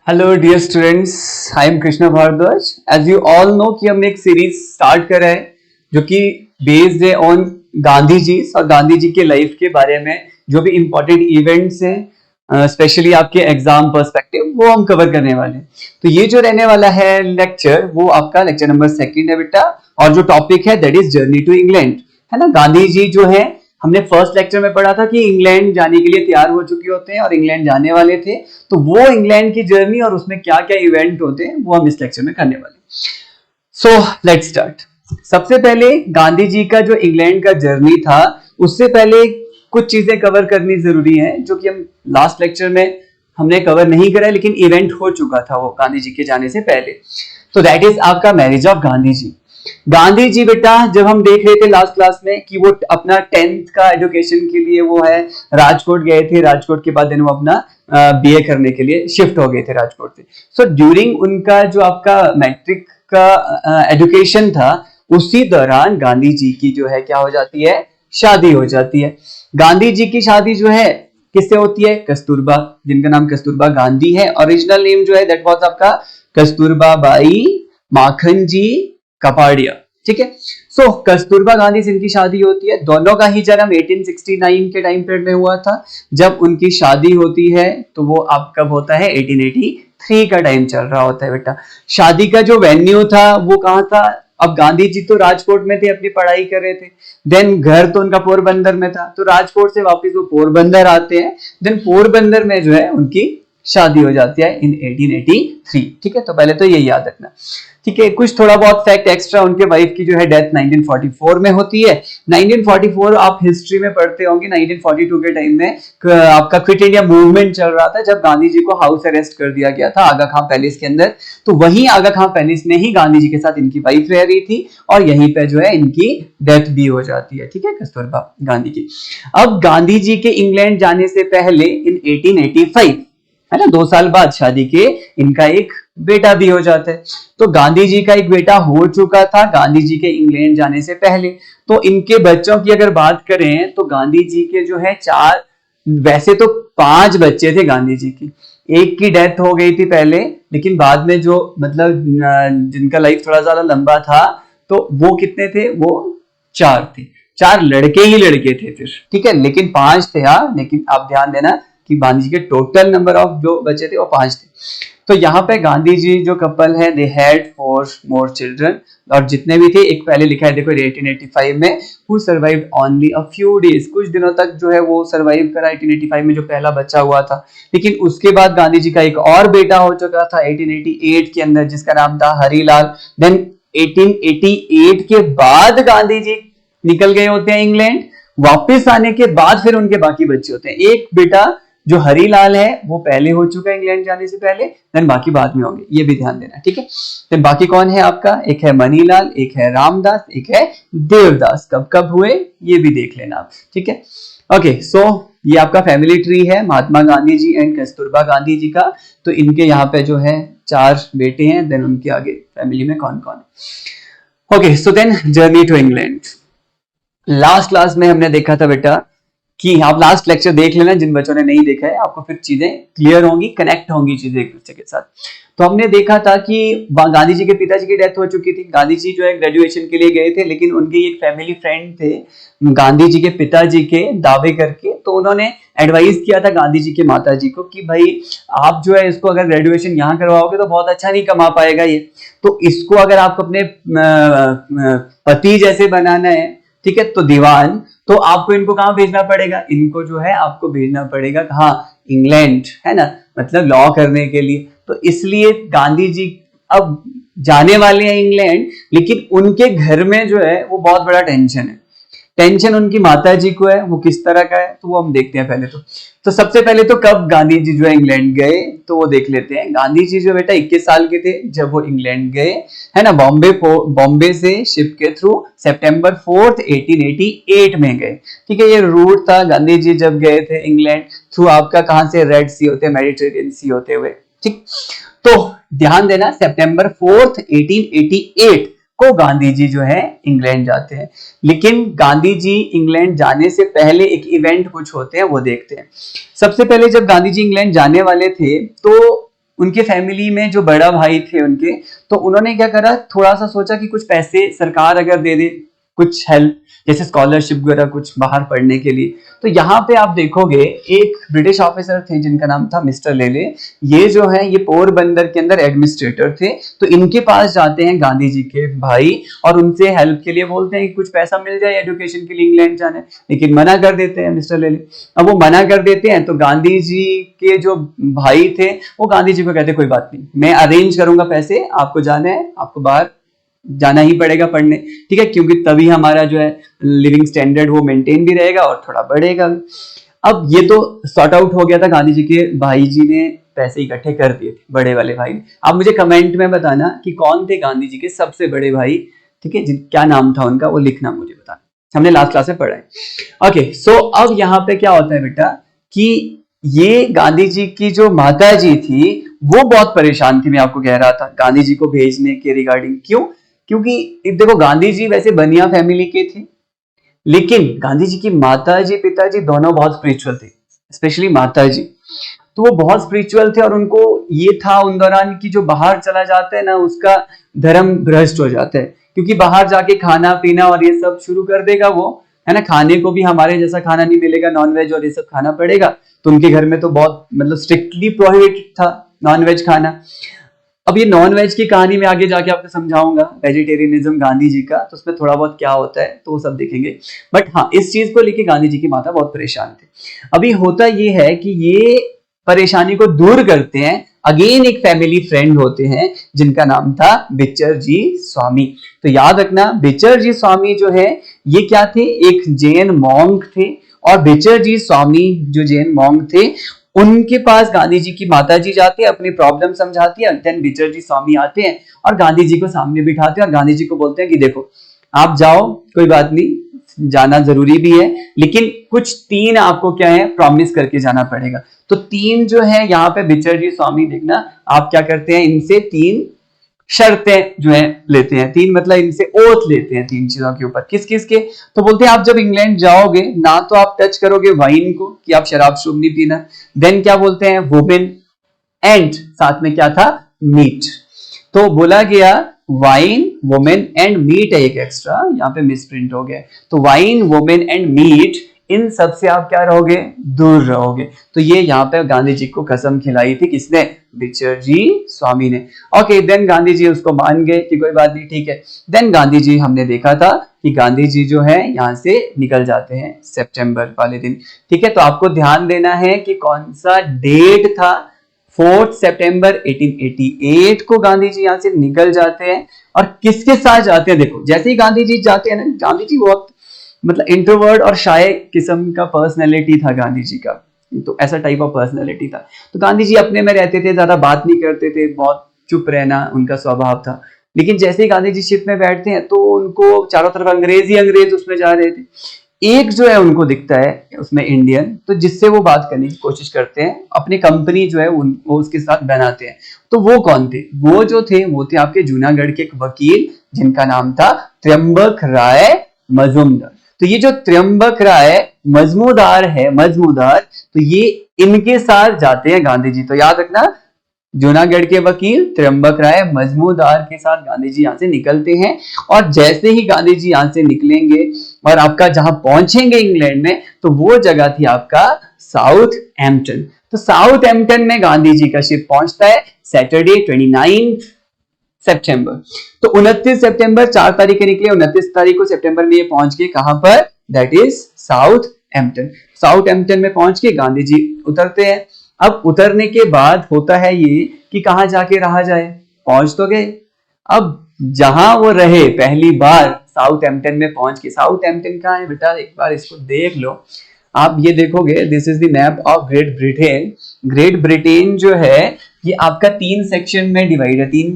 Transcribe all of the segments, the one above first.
Hello dear students, I am Krishna Bhardwaj. As you all know कि हमने एक सीरीज स्टार्ट करा है जो कि बेस्ड है ऑन गांधी जी और गांधी जी के लाइफ के बारे में जो भी इंपॉर्टेंट इवेंट्स हैं, स्पेशली आपके एग्जाम पर्सपेक्टिव, वो हम कवर करने वाले हैं। तो ये जो रहने वाला है लेक्चर, वो आपका लेक्चर नंबर 2 है बेटा, और जो टॉपिक है that is journey to England, है ना। गांधी जी जो है, हमने फर्स्ट लेक्चर में पढ़ा था कि इंग्लैंड जाने के लिए तैयार हो चुके होते हैं और इंग्लैंड जाने वाले थे। तो वो इंग्लैंड की जर्नी और उसमें क्या क्या इवेंट होते हैं वो हम इस लेक्चर में करने वाले हैं। So let's start. सबसे पहले गांधी जी का जो इंग्लैंड का जर्नी था, उससे पहले कुछ चीजें कवर करनी जरूरी है जो कि हम लास्ट लेक्चर में हमने कवर नहीं करा, लेकिन इवेंट हो चुका था वो गांधी जी के जाने से पहले। तो दैट इज आपका मैरिज ऑफ गांधी जी। गांधी जी बेटा, जब हम देख रहे थे लास्ट क्लास में कि वो अपना 10th का एजुकेशन के लिए वो है राजकोट गए थे, राजकोट के बाद वो अपना बीए करने के लिए शिफ्ट हो गए थे राजकोट से। सो ड्यूरिंग उनका जो आपका मैट्रिक का एजुकेशन था, उसी दौरान गांधी जी की जो है क्या हो जाती है, शादी हो जाती है। गांधी जी की शादी जो है किससे होती है, कस्तूरबा, जिनका नाम कस्तूरबा गांधी है। ओरिजिनल नेम जो है दैट वाज आपका कस्तूरबा बाई माखन जी कपाड़िया, ठीक है। सो कस्तूरबा गांधी से इनकी शादी होती है। दोनों का ही जन्म 1869 के टाइम पीरियड में हुआ था। जब उनकी शादी होती है तो वो अब कब होता है, 1883 का टाइम चल रहा होता है बेटा। शादी का जो वेन्यू था वो कहाँ था, अब गांधी जी तो राजकोट में थे, अपनी पढ़ाई कर रहे थे। देन घर तो उनका पोरबंदर में था, तो राजकोट से वापस वो पोरबंदर आते हैं। देन पोरबंदर में जो है उनकी शादी हो जाती है इन 1883, ठीक है। तो पहले तो ये याद रखना, ठीक है। कुछ थोड़ा बहुत फैक्ट एक्स्ट्रा, उनके वाइफ की जो है डेथ 1944 में होती है। 1944 आप हिस्ट्री में पढ़ते होंगे। 1942 के टाइम में आपका क्विट इंडिया मूवमेंट चल रहा था, जब गांधी जी को हाउस अरेस्ट कर दिया गया था आगा खां पैलेस के अंदर। तो वहीं आगा खां पैलेस में ही गांधी जी के साथ इनकी वाइफ रह रही थी, और यहीं पे जो है इनकी डेथ भी हो जाती है, ठीक है, कस्तूरबा गांधी की। अब गांधी जी के इंग्लैंड जाने से पहले इन 1885, है ना, 2 साल बाद शादी के इनका एक बेटा भी हो जाता है। तो गांधी जी का एक बेटा हो चुका था गांधी जी के इंग्लैंड जाने से पहले। तो इनके बच्चों की अगर बात करें तो गांधी जी के जो है 4, वैसे तो 5 बच्चे थे गांधी जी की। एक की डेथ हो गई थी पहले, लेकिन बाद में जो मतलब जिनका लाइफ थोड़ा ज्यादा लंबा था, तो वो कितने थे, वो 4 थे। 4 लड़के ही लड़के थे फिर, ठीक है, लेकिन 5 थे। हाँ, लेकिन आप ध्यान देना कि गांधी जी के टोटल नंबर ऑफ जो बच्चे थे वो 5 थे। तो यहाँ पे गांधी जी जो कपल है, दे हैड 4 मोर चिल्ड्रन, और जितने भी थे, एक पहले लिखा है देखो 1885 में, who survived only a few days, कुछ दिनों तक जो है वो सर्वाइव करा 1885 में, जो पहला बच्चा हुआ था। लेकिन उसके बाद गांधी जी का एक और बेटा हो चुका था 1888 के अंदर, जिसका नाम था हरिलाल। देन 1888 के बाद गांधी जी निकल गए होते हैं इंग्लैंड। वापस आने के बाद फिर उनके बाकी बच्चे होते हैं। एक बेटा जो हरिलाल है वो पहले हो चुका है इंग्लैंड जाने से पहले, देन बाकी बाद में होंगे, ये भी ध्यान देना, ठीक है। देन बाकी कौन है आपका, एक है मनीलाल, एक है रामदास, एक है देवदास। कब कब हुए ये भी देख लेना आप, ठीक है। ओके, सो ये आपका फैमिली ट्री है महात्मा गांधी जी एंड कस्तूरबा गांधी जी का। तो इनके यहाँ पे जो है 4 बेटे हैं, देन उनके आगे फैमिली में कौन कौन है। Okay, so then journey to England. Last class में हमने देखा था बेटा कि आप लास्ट लेक्चर देख लेना, जिन बच्चों ने नहीं देखा है, आपको फिर चीजें क्लियर होंगी, कनेक्ट होंगी चीजें एक दूसरे के साथ। तो हमने देखा था कि गांधी जी के पिताजी की डेथ हो चुकी थी। गांधी जी जो है ग्रेजुएशन के लिए गए थे, लेकिन उनके एक फैमिली फ्रेंड थे गांधी जी के पिताजी के, दावे करके। तो उन्होंने एडवाइस किया था गांधी जी के माता जी को कि भाई आप जो है इसको अगर ग्रेजुएशन यहाँ करवाओगे तो बहुत अच्छा नहीं कमा पाएगा ये, तो इसको अगर आपको अपने पति जैसे बनाना है, ठीक है, तो दीवान, तो आपको इनको कहाँ भेजना पड़ेगा, इनको जो है आपको भेजना पड़ेगा कहाँ, इंग्लैंड, है ना, मतलब लॉ करने के लिए। तो इसलिए गांधी जी अब जाने वाले हैं इंग्लैंड, लेकिन उनके घर में जो है वो बहुत बड़ा टेंशन है। टेंशन उनकी माता जी को है, वो किस तरह का है तो वो हम देखते हैं पहले तो सबसे पहले तो कब गांधी जी जो है इंग्लैंड गए तो वो देख लेते हैं। गांधी जी जो बेटा 21 साल के थे जब वो इंग्लैंड गए, है ना, बॉम्बे से शिप के थ्रू सितंबर 4 1888 में गए, ठीक है। ये रूट था गांधी जी जब गए थे इंग्लैंड थ्रू, आपका कहां से, रेड सी होते, मेडिटेरियन सी होते हुए, ठीक। तो ध्यान देना, सितंबर 4 1888 को गांधी जी जो है इंग्लैंड जाते हैं। लेकिन गांधी जी इंग्लैंड जाने से पहले एक इवेंट कुछ होते हैं, वो देखते हैं। सबसे पहले जब गांधी जी इंग्लैंड जाने वाले थे तो उनके फैमिली में जो बड़ा भाई थे उनके, तो उन्होंने क्या करा, थोड़ा सा सोचा कि कुछ पैसे सरकार अगर दे दे, कुछ हेल्प जैसे स्कॉलरशिप वगैरह कुछ बाहर पढ़ने के लिए। तो यहाँ पे आप देखोगे एक ब्रिटिश ऑफिसर थे जिनका नाम था मिस्टर लेले। ये जो है ये पोरबंदर के अंदर एडमिनिस्ट्रेटर थे। तो इनके पास जाते हैं गांधी जी के भाई और उनसे हेल्प के लिए बोलते हैं कि कुछ पैसा मिल जाए एजुकेशन के लिए इंग्लैंड जाने, लेकिन मना कर देते हैं मिस्टर लेले। अब वो मना कर देते हैं तो गांधी जी के जो भाई थे वो गांधी जी को कहते कोई बात नहीं, मैं अरेंज करूंगा पैसे, आपको जाना है, आपको बाहर जाना ही पड़ेगा पढ़ने, ठीक है, क्योंकि तभी हमारा जो है लिविंग स्टैंडर्ड वो मेंटेन भी रहेगा और थोड़ा बढ़ेगा। अब ये तो सॉर्ट आउट हो गया था, गांधी जी के भाई जी ने पैसे इकट्ठे कर दिए थे, बड़े वाले भाई ने। आप मुझे कमेंट में बताना कि कौन थे गांधी जी के सबसे बड़े भाई, ठीक है, क्या नाम था उनका, वो लिखना मुझे बताना, हमने लास्ट क्लास में पढ़ा है। ओके, सो अब यहाँ पे क्या होता है बेटा कि ये गांधी जी की जो माता जी थी वो बहुत परेशान थी, मैं आपको कह रहा था गांधी जी को भेजने के रिगार्डिंग। क्यों? क्योंकि देखो गांधी जी वैसे बनिया फैमिली के थे, लेकिन गांधी जी की माता जी पिताजी दोनों बहुत स्पिरिचुअल थे, स्पेशली माता जी। तो वो बहुत स्पिरिचुअल थे और उनको ये था उन दौरान कि जो बाहर चला जाता है ना उसका धर्म भ्रष्ट हो जाता है, क्योंकि बाहर जाके खाना पीना और ये सब शुरू कर देगा वो, है ना, खाने को भी हमारे जैसा खाना नहीं मिलेगा, नॉनवेज और ये सब खाना पड़ेगा। तो उनके घर में तो बहुत मतलब स्ट्रिक्टली प्रोहिबिटेड था नॉनवेज खाना। अब ये नॉन वेज की कहानी में आगे जाके आपको समझाऊंगा, वेजिटेरियनिज्म गांधी जी का, तो उसमें थोड़ा बहुत क्या होता है तो वो सब देखेंगे। बट हाँ, इस चीज को लेके गांधी जी की माता बहुत परेशान थे। अभी होता ये है कि ये परेशानी को दूर करते हैं, अगेन एक फैमिली फ्रेंड होते हैं जिनका नाम था बिचर जी स्वामी। तो याद रखना बिचर जी स्वामी जो है ये क्या थे, एक जैन मॉन्क थे। और बिचर जी स्वामी जो जैन मॉन्क थे उनके पास गांधी जी की माता जी जाती है, अपनी प्रॉब्लम समझाती है, देन बिचर जी स्वामी आते हैं और गांधी जी को सामने बिठाते हैं और गांधी जी को बोलते हैं कि देखो आप जाओ, कोई बात नहीं, जाना जरूरी भी है, लेकिन कुछ 3 आपको क्या है प्रॉमिस करके जाना पड़ेगा। तो 3 जो है यहाँ पे बिचर जी स्वामी, देखना आप क्या करते हैं, इनसे 3 शर्तें जो है लेते हैं, 3 मतलब इनसे ओथ लेते हैं 3 चीजों के ऊपर। किस किस के? तो बोलते हैं आप जब इंग्लैंड जाओगे ना तो आप टच करोगे वाइन को, कि आप शराब शुभ नहीं पीना। देन क्या बोलते हैं, वुमेन, एंड साथ में क्या था, मीट। तो बोला गया वाइन, वुमेन एंड मीट है एक एक्स्ट्रा, यहाँ पे मिसप्रिंट हो गया। तो वाइन, वुमेन एंड मीट, इन सब से आप क्या रहोगे, दूर रहोगे। तो ये यहाँ पे गांधी जी को कसम खिलाई थी, किसने, बिचर जी स्वामी ने। ओके, देन गांधी जी उसको मान गए कि कोई बात नहीं, ठीक है। देन गांधी जी हमने देखा था कि गांधी जी जो है यहाँ से निकल जाते हैं सितंबर वाले दिन, ठीक है। तो आपको ध्यान देना है कि कौन सा डेट था, 4 सितंबर 1888 को गांधी जी यहाँ से निकल जाते हैं। और किसके साथ जाते हैं, देखो जैसे ही गांधी जी जाते हैं ना, गांधी जी बहुत मतलब इंट्रोवर्ट और शाय किस्म का पर्सनैलिटी था गांधी जी का, तो ऐसा टाइप ऑफ पर्सनैलिटी था। तो गांधी जी अपने में रहते थे, ज्यादा बात नहीं करते थे, बहुत चुप रहना उनका स्वभाव था। लेकिन जैसे ही गांधी जी शिप में बैठते हैं तो उनको चारों तरफ अंग्रेज ही अंग्रेज उसमें जा रहे थे। एक जो है उनको दिखता है उसमें इंडियन, तो जिससे वो बात करने की कोशिश करते हैं, अपनी कंपनी जो है वो उसके साथ बनाते हैं। तो वो कौन थे, वो जो थे वो थे आपके जूनागढ़ के एक वकील जिनका नाम था त्र्यंबक राय मजूमदार। तो ये जो त्र्यंबक राय मजमूदार है, मजमूदार, तो ये इनके साथ जाते हैं गांधी जी। तो याद रखना, जूनागढ़ के वकील त्र्यंबक राय मजमूदार के साथ गांधी जी यहाँ से निकलते हैं। और जैसे ही गांधी जी यहाँ से निकलेंगे और आपका जहां पहुंचेंगे इंग्लैंड में, तो वो जगह थी आपका साउथ एम्पटन। तो साउथ एम्पटन में गांधी जी का शिप पहुंचता है सैटरडे 29 सितंबर। तो 29 सितंबर 4 तारीख के निकले, 29 तारीख को सितंबर में ये पहुंच गए कहां पर, दैट इज साउथ एम्पटन। साउथ एम्पटन में पहुंच के गांधी जी उतरते हैं। अब उतरने के बाद होता है ये कि कहां जाके रहा जाए, पहुंच तो गए, अब जहां वो रहे पहली बार साउथ एम्पटन में पहुंच के। साउथ एम्पटन कहां है बेटा, एक बार इसको देख लो आप, ये देखोगे this is the map of great Britain. Great Britain जो है ये आपका 3 सेक्शन में डिवाइड है, 3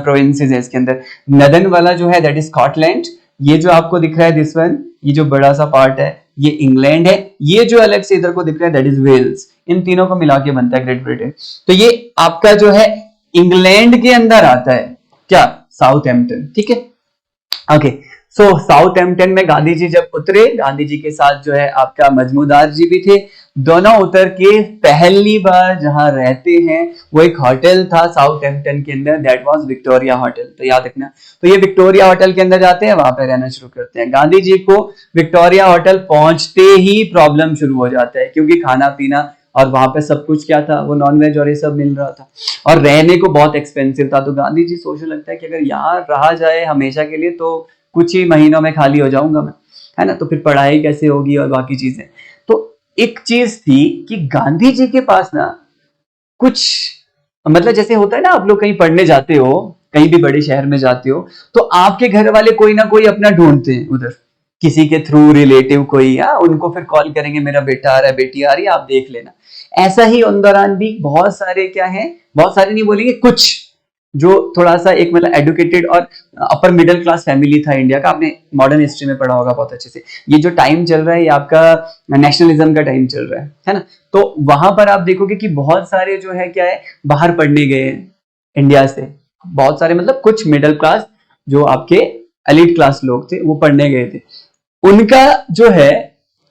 प्रोविंसेस है इसके अंदर। नदन वाला जो है दैट इज स्कॉटलैंड, ये जो आपको दिख रहा है दिस वन, ये जो बड़ा सा पार्ट है ये इंग्लैंड है, ये जो अलग से इधर को दिख रहा है दैट इज वेल्स। इन तीनों को मिला के बनता है ग्रेट ब्रिटेन। तो ये आपका जो है इंग्लैंड के अंदर आता है क्या, साउथ एम्पटन, ठीक है। ओके, सो साउथहैम्पटन में गांधी जी जब उतरे, गांधी जी के साथ जो है आपका मजमूदार जी भी थे, दोनों उतर के पहली बार जहां रहते हैं वो एक होटल था साउथहैम्पटन के अंदर, दैट वाज विक्टोरिया होटल। तो याद रखना, तो ये विक्टोरिया होटल के अंदर जाते हैं, वहां पे रहना शुरू करते हैं। गांधी जी को विक्टोरिया होटल पहुंचते ही प्रॉब्लम शुरू हो जाता है, क्योंकि खाना पीना और वहां पे सब कुछ क्या था, वो नॉनवेज और ये सब मिल रहा था और रहने को बहुत एक्सपेंसिव था। तो गांधी जी सोचने लगता है कि अगर यहाँ रहा जाए हमेशा के लिए तो कुछ ही महीनों में खाली हो जाऊंगा मैं, है ना, तो फिर पढ़ाई कैसे होगी और बाकी चीजें। तो एक चीज थी कि गांधी जी के पास ना कुछ, मतलब जैसे होता है ना, आप लोग कहीं पढ़ने जाते हो, कहीं भी बड़े शहर में जाते हो, तो आपके घर वाले कोई ना कोई अपना ढूंढते हैं उधर, किसी के थ्रू रिलेटिव कोई, या उनको फिर कॉल करेंगे मेरा बेटा आ रहा है, बेटी आ रही है, आप देख लेना। ऐसा ही उन दौरान भी बहुत सारे क्या है, बहुत सारे नहीं बोलेंगे, कुछ जो थोड़ा सा एक मतलब एडुकेटेड और अपर मिडिल क्लास फैमिली था इंडिया का, आपने मॉडर्न हिस्ट्री में पढ़ा होगा बहुत अच्छे से। ये जो टाइम चल रहा है ये आपका नेशनलिज्म का टाइम चल रहा है ना, तो वहां पर आप देखोगे कि बहुत सारे जो है क्या है, बाहर पढ़ने गए हैं इंडिया से, बहुत सारे मतलब कुछ मिडिल क्लास जो आपके एलिट क्लास लोग थे वो पढ़ने गए थे। उनका जो है,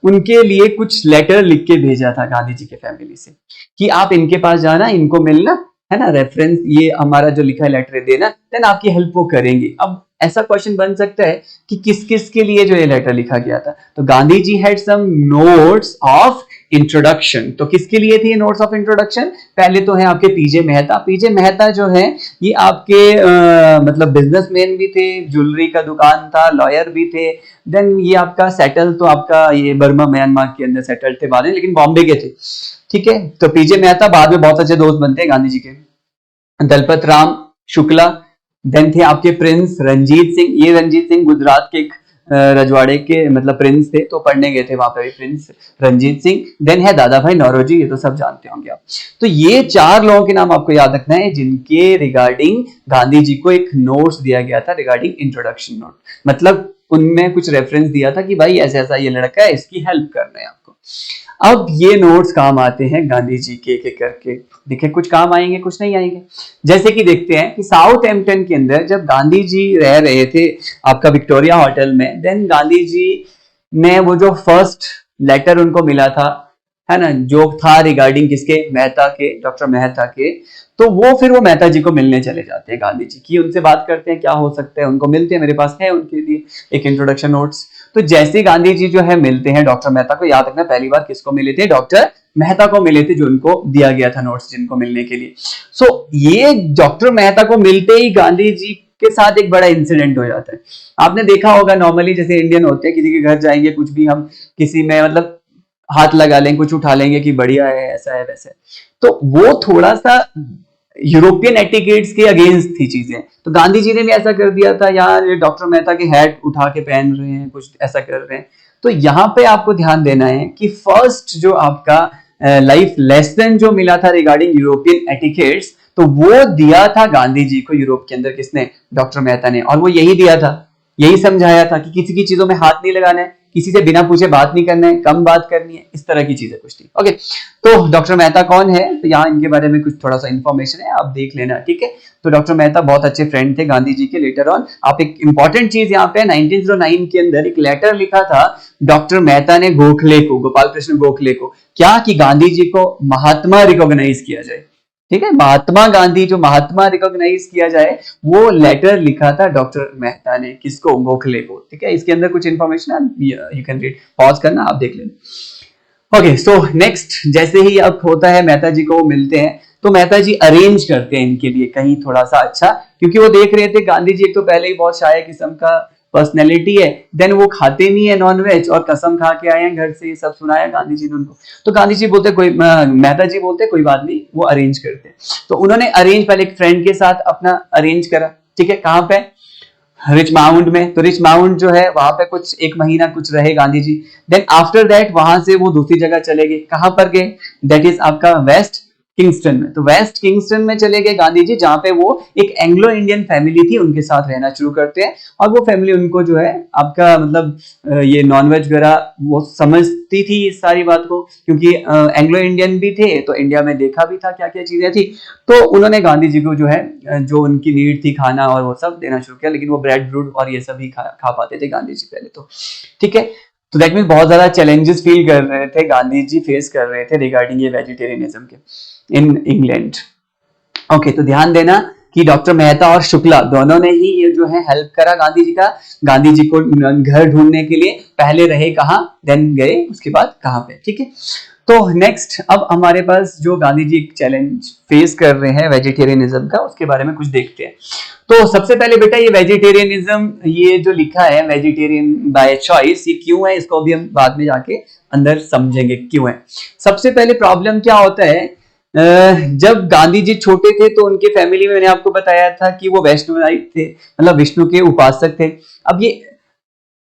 उनके लिए कुछ लेटर लिख के भेजा था गांधी जी के फैमिली से कि आप इनके पास जाना, इनको मिलना, है ना, रेफरेंस ये हमारा जो लिखा है लेटर देना, देन आपकी हेल्प वो करेंगे। अब ऐसा क्वेश्चन बन सकता है कि किस किस के लिए जो ये लेटर लिखा गया था, तो Gandhi ji had some notes of introduction. तो किसके लिए थे ये नोट्स ऑफ इंट्रोडक्शन? पहले तो है आपके पीजे मेहता। पीजे मेहता जो है ये आपके मतलब बिजनेसमैन भी थे, ज्वेलरी का दुकान था, लॉयर भी थे। देन ये आपका सेटल, तो आपका ये बर्मा म्यांमार के अंदर सेटल थे बाद में, लेकिन बॉम्बे के थे, ठीक है। तो पीजे मेहता बाद में बहुत अच्छे दोस्त बनते हैं गांधी जी के। दलपत राम शुक्ला, देन थे आपके प्रिंस रंजीत सिंह। ये रंजीत सिंह गुजरात के एक रजवाड़े के मतलब प्रिंस थे, तो पढ़ने गए थे वहां पे भी प्रिंस रंजीत सिंह। देन है दादा भाई नौरोजी, ये तो सब जानते होंगे आप। तो ये 4 लोगों के नाम आपको याद रखना है जिनके रिगार्डिंग गांधी जी को एक नोट्स दिया गया था, रिगार्डिंग इंट्रोडक्शन नोट। मतलब उनमें कुछ रेफरेंस दिया था कि भाई ऐसा ऐसा ये लड़का है, इसकी हेल्प करना है आपको। अब ये नोट्स काम आते हैं गांधी जी के एक करके, देखिए कुछ काम आएंगे कुछ नहीं आएंगे। जैसे कि देखते हैं कि साउथहैम्पटन के अंदर जब गांधी जी रह रहे थे आपका विक्टोरिया होटल में, देन गांधी जी ने वो जो फर्स्ट लेटर उनको मिला था, है ना, जो था रिगार्डिंग किसके, मेहता के, डॉक्टर मेहता के, तो वो फिर वो मेहता जी को मिलने चले जाते हैं गांधी जी की, उनसे बात करते हैं क्या हो सकता है, उनको मिलते हैं, मेरे पास है उनके लिए एक इंट्रोडक्शन नोट्स। तो जैसे गांधी जी जो है मिलते हैं डॉक्टर मेहता को, याद रखना पहली बार किसको मिले थे, डॉक्टर मेहता को मिले थे, जो उनको दिया गया था नोट्स जिनको मिलने के लिए। सो ये डॉक्टर मेहता को मिलते ही गांधी जी के साथ एक बड़ा इंसिडेंट हो जाता है। आपने देखा होगा नॉर्मली जैसे इंडियन होते हैं, किसी के घर जाएंगे, कुछ भी हम किसी में मतलब हाथ लगा लेंगे, कुछ उठा लेंगे कि बढ़िया है, ऐसा है वैसा है, तो वो थोड़ा सा यूरोपियन एटिकेट्स के अगेंस्ट थी चीजें। तो गांधी जी ने भी ऐसा कर दिया था, यार ये डॉक्टर मेहता के हैट उठा के पहन रहे हैं, कुछ ऐसा कर रहे हैं। तो यहाँ पे आपको ध्यान देना है कि फर्स्ट जो आपका लाइफ लेसन जो मिला था रिगार्डिंग यूरोपियन एटिकेट्स, तो वो दिया था गांधी जी को यूरोप के अंदर, किसने, डॉक्टर मेहता ने। और वो यही दिया था, यही समझाया था कि किसी की चीजों में हाथ नहीं लगाना है, किसी से बिना पूछे बात नहीं करना है, कम बात करनी है, इस तरह की चीजें कुछ थी। ओके, तो डॉक्टर मेहता कौन है, तो यहाँ इनके बारे में कुछ थोड़ा सा इन्फॉर्मेशन है, आप देख लेना, ठीक है। तो डॉक्टर मेहता बहुत अच्छे फ्रेंड थे गांधी जी के। लेटर ऑन आप एक इंपॉर्टेंट चीज यहाँ पे 1909 के अंदर एक लेटर लिखा था डॉक्टर मेहता ने गोखले को, गोपाल कृष्ण गोखले को, क्या कि गांधी जी को महात्मा रिकॉग्नाइज किया जाए, ठीक है, महात्मा गांधी, जो महात्मा रिकॉग्नाइज किया जाए, वो लेटर लिखा था डॉक्टर मेहता ने, किसको, गोखले को, ठीक है। इसके अंदर कुछ information you can read, pause करना, आप देख लेना। ओके, सो नेक्स्ट, जैसे ही अब होता है मेहता जी को मिलते हैं, तो मेहता जी अरेंज करते हैं इनके लिए कहीं थोड़ा सा अच्छा, क्योंकि वो देख रहे थे गांधी जी एक तो पहले ही बहुत शाय किस्म का पर्सनैलिटी है, देन वो खाते नहीं है नॉनवेज और कसम खा के आए हैं घर से, ये सब सुनाया गांधी जी ने उनको। तो गांधी जी बोलते कोई, मेहता जी बोलते कोई बात नहीं, वो अरेंज करते। तो उन्होंने अरेंज पहले एक फ्रेंड के साथ अपना अरेंज करा, ठीक है, कहां पे, रिच माउंट में। तो रिच माउंट जो है वहां पे कुछ 1 महीना कुछ रहे Gandhi ji. Then after that वहां से वो दूसरी जगह चले गए, कहां पर गए, दैट इज आपका वेस्ट किंगस्टन में। तो वेस्ट किंगस्टन में चले गए गांधी जी, जहां पे वो एक एंग्लो इंडियन फैमिली थी, उनके साथ रहना शुरू करते हैं। और वो फैमिली उनको जो है आपका मतलब ये नॉनवेज वगैरह वो समझती थी इस सारी बात को, क्योंकि एंग्लो इंडियन भी थे तो इंडिया में देखा भी था क्या क्या चीजें थी। तो उन्होंने गांधी जी को जो है जो उनकी नीड थी खाना और वो सब देना शुरू किया, लेकिन वो ब्रेड ब्रूड और ये सब ही खा पाते थे गांधी जी पहले तो। ठीक है, तो दैट मीन बहुत ज्यादा चैलेंजेस फील कर रहे थे गांधी जी, फेस कर रहे थे रिगार्डिंग ये वेजिटेरियनिज्म के इन इंग्लैंड। ओके, तो ध्यान देना कि डॉक्टर मेहता और शुक्ला दोनों ने ही ये जो है हेल्प करा गांधी जी का, गांधी जी को घर ढूंढने के लिए। पहले रहे कहाँ, देन गए, उसके बाद कहाँ पे। ठीक है, तो नेक्स्ट अब हमारे पास जो गांधी जी एक चैलेंज फेस कर रहे हैं वेजिटेरियनिज्म का, उसके बारे में कुछ देखते हैं। तो सबसे पहले बेटा ये वेजिटेरियनिज्म ये जो लिखा है वेजिटेरियन बाय चॉइस, ये क्यों है, इसको भी हम बाद में जाके अंदर समझेंगे क्यों है। सबसे पहले प्रॉब्लम क्या होता है, जब गांधी जी छोटे थे तो उनके फैमिली में मैंने आपको बताया था कि वो वैष्णवाइट थे, मतलब विष्णु के उपासक थे। अब ये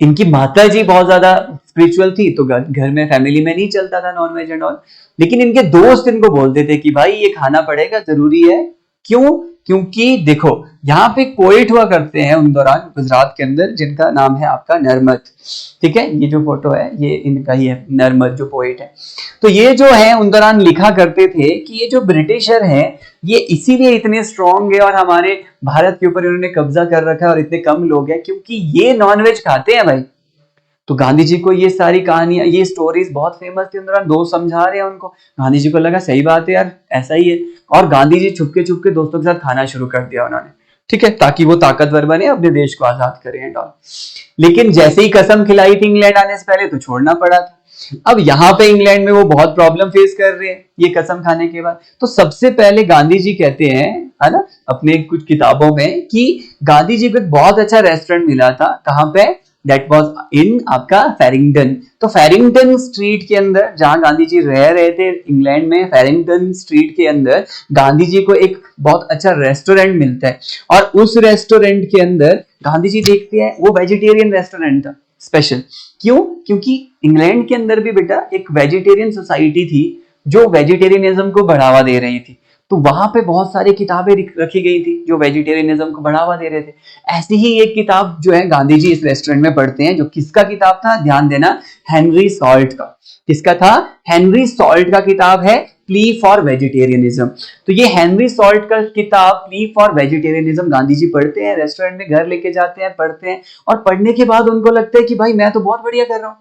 इनकी माता जी बहुत ज्यादा स्पिरिचुअल थी, तो घर में फैमिली में नहीं चलता था नॉनवेज एंड ऑल, लेकिन इनके दोस्त इनको बोलते थे कि भाई ये खाना पड़ेगा, जरूरी है। क्यों? क्योंकि देखो यहाँ पे पोइट हुआ करते हैं उन दौरान गुजरात के अंदर, जिनका नाम है आपका नरमत। ठीक है, ये जो फोटो है ये इनका ही है, नरमत जो पोइट है। तो ये जो है उन दौरान लिखा करते थे कि ये जो ब्रिटिशर हैं ये इसीलिए इतने स्ट्रांग है और हमारे भारत के ऊपर इन्होंने कब्जा कर रखा है और इतने कम लोग हैं क्योंकि ये नॉनवेज खाते हैं भाई। तो गांधी जी को ये सारी कहानियां, ये स्टोरीज बहुत फेमस थी उन दौरान, दोस्त समझा रहे हैं उनको। गांधी जी को लगा सही बात है यार, ऐसा ही है, और गांधी जी छुपके छुपके दोस्तों के साथ खाना शुरू कर दिया उन्होंने। ठीक है, ताकि वो ताकतवर बने, अपने देश को आजाद करें एंड ऑल। लेकिन जैसे ही कसम खिलाई थी इंग्लैंड आने से पहले, तो छोड़ना पड़ा था। अब यहाँ पे इंग्लैंड में वो बहुत प्रॉब्लम फेस कर रहे हैं ये कसम खाने के बाद। तो सबसे पहले गांधी जी कहते हैं, है ना, अपने कुछ किताबों में कि गांधी जी को एक बहुत अच्छा रेस्टोरेंट मिला था। कहाँ पे? दैट वाज इन आपका फेरिंगटन। तो फेरिंगटन स्ट्रीट के अंदर जहां गांधी जी रह रहे थे इंग्लैंड में, फेरिंगटन स्ट्रीट के अंदर गांधी जी को एक बहुत अच्छा रेस्टोरेंट मिलता है। और उस रेस्टोरेंट के अंदर गांधी जी देखते हैं वो वेजिटेरियन रेस्टोरेंट था स्पेशल। क्यों? क्योंकि इंग्लैंड के अंदर भी बेटा एक वेजिटेरियन सोसाइटी थी जो वेजिटेरियनिज्म को बढ़ावा दे रही थी। तो वहां पे बहुत सारी किताबें रखी गई थी जो वेजिटेरियनिज्म को बढ़ावा दे रहे थे। ऐसी ही एक किताब जो है गांधी जी इस रेस्टोरेंट में पढ़ते हैं, जो किसका किताब था, ध्यान देना, हेनरी सॉल्ट का। किसका था? हेनरी सॉल्ट का किताब है प्ली फॉर वेजिटेरियनिज्म। तो ये हेनरी सॉल्ट का किताब plea for vegetarianism Gandhi ji पढ़ते हैं, रेस्टोरेंट में घर लेके जाते हैं, पढ़ते हैं, और पढ़ने के बाद उनको लगता है कि भाई मैं तो बहुत बढ़िया कर रहा हूँ,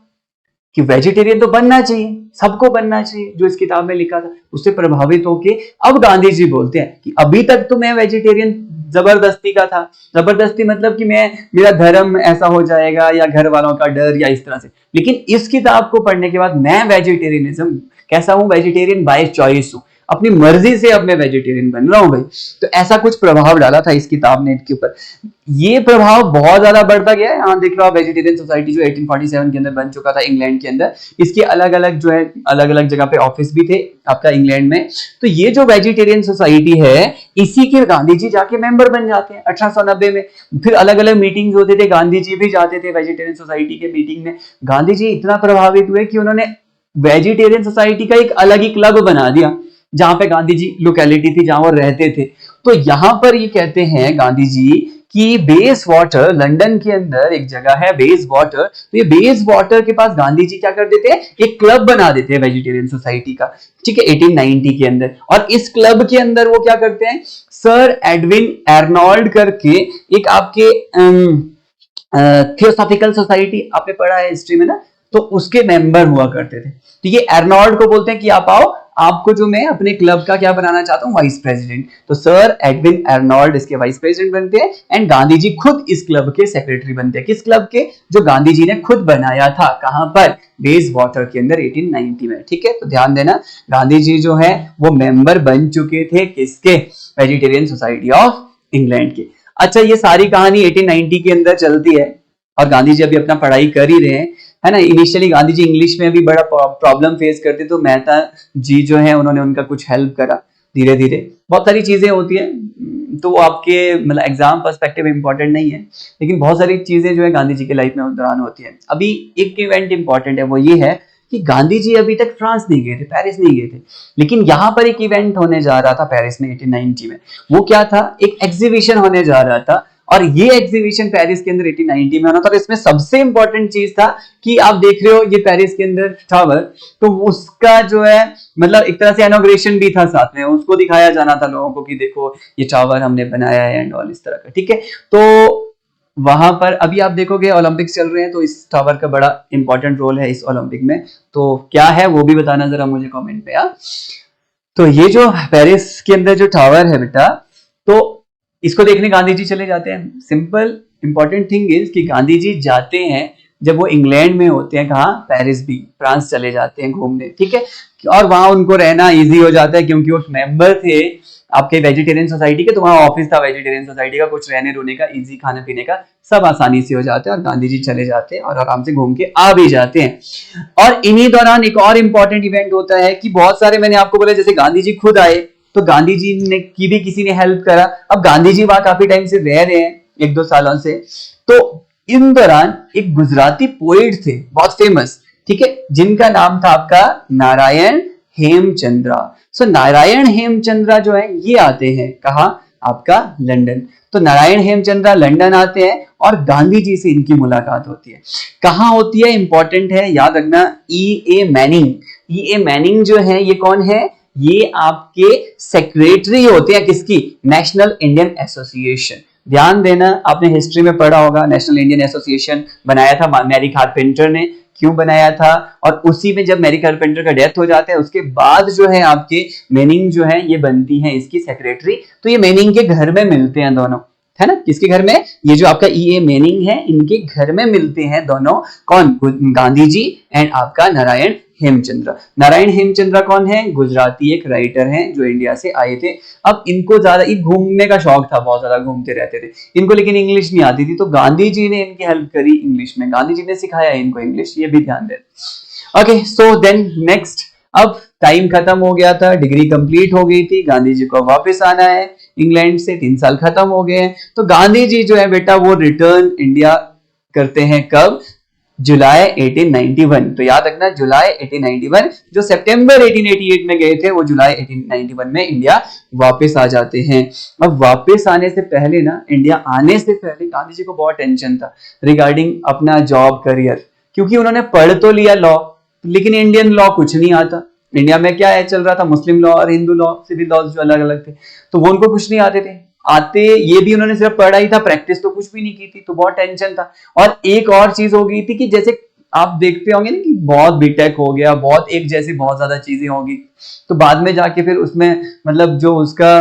कि वेजिटेरियन तो बनना चाहिए, सबको बनना चाहिए, जो इस किताब में लिखा था उससे प्रभावित होके अब गांधी जी बोलते हैं कि अभी तक तो मैं वेजिटेरियन जबरदस्ती का था, जबरदस्ती मतलब कि मैं, मेरा धर्म ऐसा हो जाएगा या घर वालों का डर या इस तरह से, लेकिन इस किताब को पढ़ने के बाद मैं वेजिटेरियनिज्म कैसा हूं, वेजिटेरियन बाय चॉइस हूं, अपनी मर्जी से अब मैं वेजिटेरियन बन रहा हूं भाई। तो ऐसा कुछ प्रभाव डाला था इस किताब ने इनके ऊपर। ये प्रभाव बहुत ज्यादा बढ़ता गया है। यहाँ देख लो आप, वेजिटेरियन सोसाइटी जो 1847 के अंदर बन चुका था इंग्लैंड के अंदर, इसके अलग अलग जो है अलग अलग जगह पे ऑफिस भी थे आपका इंग्लैंड में। तो ये जो वेजिटेरियन सोसाइटी है इसी के गांधी जी जाके मेंबर बन जाते हैं 1890 में। फिर अलग अलग मीटिंग्स होते थे, गांधी जी भी जाते थे वेजिटेरियन सोसाइटी के मीटिंग में। गांधी जी इतना प्रभावित हुए कि उन्होंने वेजिटेरियन सोसाइटी का एक अलग ही क्लब बना दिया जहां पे गांधी जी लोकेलिटी थी जहां वो रहते थे। तो यहां पर ये कहते हैं गांधी जी कि बेस वाटर, लंदन के अंदर एक जगह है बेस वाटर, तो ये बेस वाटर के पास गांधी जी क्या कर देते हैं, एक क्लब बना देते हैं वेजिटेरियन सोसाइटी का। ठीक है, 1890 के अंदर। और इस क्लब के अंदर वो क्या करते हैं, सर एडविन एर्नोल्ड करके एक आपके थियोसॉफिकल सोसाइटी आपने पढ़ा है हिस्ट्री में ना, तो उसके मेंबर हुआ करते थे। तो ये एर्नोल्ड को बोलते हैं कि आप आओ, आपको जो मैं अपने क्लब का क्या बनाना चाहता हूं, वाइस प्रेसिडेंट। तो सर एडविन एर्नोल्ड इसके वाइस प्रेसिडेंट बनते हैं एंड गांधी जी खुद इस क्लब के सेक्रेटरी बनते हैं। किस क्लब के? जो गांधी जी ने खुद बनाया था। कहां पर? बेस वाटर के अंदर 1890 में। ठीक है, तो ध्यान देना गांधी जी जो है वो मेंबर बन चुके थे किसके? वेजिटेरियन सोसाइटी ऑफ इंग्लैंड के। अच्छा, ये सारी कहानी 1890 के अंदर चलती है और गांधी जी अभी अपना पढ़ाई कर ही रहे हैं, है ना। इनिशियली गांधी जी इंग्लिश में भी बड़ा प्रॉब्लम फेस करते, तो मेहता जी जो है उन्होंने उनका कुछ हेल्प करा। धीरे धीरे बहुत सारी चीजें होती है, तो वो आपके मतलब एग्जाम पर्सपेक्टिव इंपॉर्टेंट नहीं है, लेकिन बहुत सारी चीजें जो है गांधी जी के लाइफ में उस दौरान होती है। अभी एक इवेंट इंपॉर्टेंट है, वो ये है कि गांधी जी अभी तक फ्रांस नहीं गए थे, पेरिस नहीं गए थे, लेकिन यहाँ पर एक इवेंट होने जा रहा था पेरिस में 1890 में। वो क्या था, एक एग्जीबिशन होने जा रहा था, और ये एग्जीबिशन पेरिस के अंदर 1890 में होना था। और इसमें सबसे इंपॉर्टेंट चीज था कि आप देख रहे हो ये पेरिस के अंदर टावर, तो उसका जो है मतलब एक तरह से इनॉग्रेशन भी था साथ में, उसको दिखाया जाना था लोगों को कि देखो ये टावर हमने बनाया है एंड ऑल इस तरह का, ठीक है। तो वहां पर अभी आप देखोगे ओलंपिक्स चल रहे हैं, तो इस टावर का बड़ा इंपॉर्टेंट रोल है इस ओलंपिक में। तो क्या है वो भी बताना जरा मुझे कमेंट में यार। तो ये जो पेरिस के अंदर जो टावर है बेटा, तो इसको देखने गांधी जी चले जाते हैं। सिंपल इंपॉर्टेंट थिंग इज कि गांधी जी जाते हैं जब वो इंग्लैंड में होते हैं, कहाँ, पेरिस भी, फ्रांस चले जाते हैं घूमने, ठीक है। और वहां उनको रहना इजी हो जाता है क्योंकि वो मेंबर थे आपके वेजिटेरियन सोसाइटी के, तो वहां ऑफिस था वेजिटेरियन सोसाइटी का, कुछ रहने रोने का, इजी खाने पीने का सब आसानी से हो जाता है, और गांधी जी चले जाते हैं और आराम से घूम के आ भी जाते हैं। और इन्हीं दौरान एक और इंपॉर्टेंट इवेंट होता है कि बहुत सारे, मैंने आपको बोला जैसे गांधी जी खुद आए तो गांधी जी ने की भी किसी ने हेल्प करा। अब गांधी जी वहां काफी टाइम से रह रहे हैं, 1-2 सालों से, तो इन दौरान एक गुजराती पोएट थे बहुत फेमस, ठीक है, जिनका नाम था आपका नारायण हेमचंद्रा। सो नारायण हेमचंद्रा जो है ये आते हैं कहा, आपका लंदन। तो नारायण हेमचंद्रा लंदन आते हैं और गांधी जी से इनकी मुलाकात होती है। कहां होती है, इंपॉर्टेंट है, याद रखना, E.A. मैनिंग। E.A. मैनिंग जो है ये कौन है, ये आपके सेक्रेटरी होते हैं किसकी, नेशनल इंडियन एसोसिएशन। ध्यान देना, आपने हिस्ट्री में पढ़ा होगा, नेशनल इंडियन एसोसिएशन बनाया था मैरी कारपेंटर ने। क्यों बनाया था, और उसी में जब मैरी कारपेंटर का डेथ हो जाता है उसके बाद जो है आपके मैनिंग जो है ये बनती है इसकी सेक्रेटरी। तो ये मैनिंग के घर में मिलते हैं दोनों, है ना, किसके घर में, ये जो आपका E.A. मैनिंग है इनके घर में मिलते हैं दोनों, कौन, गांधी जी एंड आपका नारायण हेमचंद्र। नारायण हेमचंद्र कौन है, गुजराती एक राइटर हैं जो इंडिया से आए थे। अब इनको ज्यादा घूमने का शौक था, बहुत ज्यादा घूमते रहते थे इनको, लेकिन इंग्लिश नहीं आती थी, तो गांधी जी ने इनकी हेल्प करी इंग्लिश में, गांधी जी ने सिखाया इनको इंग्लिश, ये भी ध्यान दें। ओके, सो देन नेक्स्ट, अब टाइम खत्म हो गया था, डिग्री कंप्लीट हो गई थी, गांधी जी को वापस आना है इंग्लैंड से, 3 साल खत्म हो गए हैं। तो गांधी जी जो है बेटा वो रिटर्न इंडिया करते हैं, कब, जुलाई 1891। तो याद रखना जुलाई 1891, जो सितंबर 1888 में गए थे वो जुलाई 1891 में इंडिया वापस आ जाते हैं। अब वापस आने से पहले ना, इंडिया आने से पहले गांधी जी को बहुत टेंशन था रिगार्डिंग अपना जॉब करियर, क्योंकि उन्होंने पढ़ तो लिया लॉ, लेकिन इंडियन लॉ कुछ नहीं आता। इंडिया में क्या है चल रहा था, मुस्लिम लॉ और हिंदू लॉ, सिविल लॉज जो अलग अलग थे, तो वो उनको कुछ नहीं आते थे। आते ये भी उन्होंने सिर्फ पढ़ा ही था, प्रैक्टिस तो कुछ भी नहीं की थी, तो बहुत टेंशन था। और एक और चीज हो गई थी कि जैसे आप देखते होंगे ना कि बहुत बीटेक हो गया, बहुत एक जैसी बहुत ज्यादा चीजें होगी, तो बाद में जाके फिर उसमें मतलब जो उसका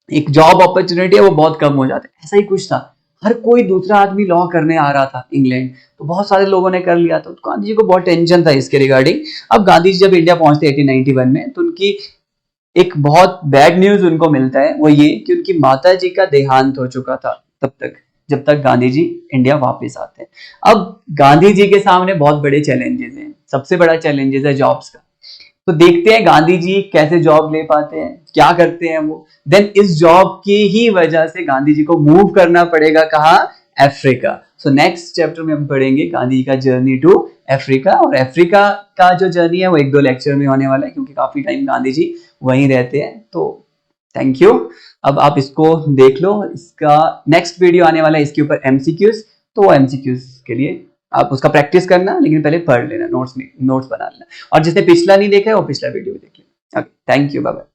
एक जॉब अपॉर्चुनिटी है वो बहुत कम हो जाती है, ऐसा ही कुछ था। हर कोई दूसरा आदमी लॉ करने आ रहा था इंग्लैंड, तो बहुत सारे लोगों ने कर लिया था, तो गांधी जी को बहुत टेंशन था इसके रिगार्डिंग। अब गांधी जी जब इंडिया पहुंचते 1891 में, तो उनकी एक बहुत बैड न्यूज उनको मिलता है, वो ये कि उनकी माता जी का देहांत हो चुका था तब तक, जब तक गांधी जी इंडिया वापस आते हैं। अब गांधी जी के सामने बहुत बड़े चैलेंजेस हैं, सबसे बड़ा चैलेंजेस है जॉब्स का। तो देखते हैं गांधी जी कैसे जॉब ले पाते हैं, क्या करते हैं वो। देन इस जॉब की ही वजह से गांधी जी को मूव करना पड़ेगा, कहाँ, अफ्रीका। सो नेक्स्ट चैप्टर में हम पढ़ेंगे गांधी जी का जर्नी टू अफ्रीका, और अफ्रीका का जो जर्नी है वो 1-2 लेक्चर में होने वाला है, क्योंकि काफी टाइम गांधी जी वहीं रहते हैं। तो थैंक यू। अब आप इसको देख लो, इसका नेक्स्ट वीडियो आने वाला है इसके ऊपर एमसीक्यूज, तो वो एमसीक्यूज के लिए आप उसका प्रैक्टिस करना, लेकिन पहले पढ़ लेना, नोट्स बना लेना, और जिसने पिछला नहीं देखा है वो पिछला वीडियो भी देख लेना। Okay, thank you, bye bye.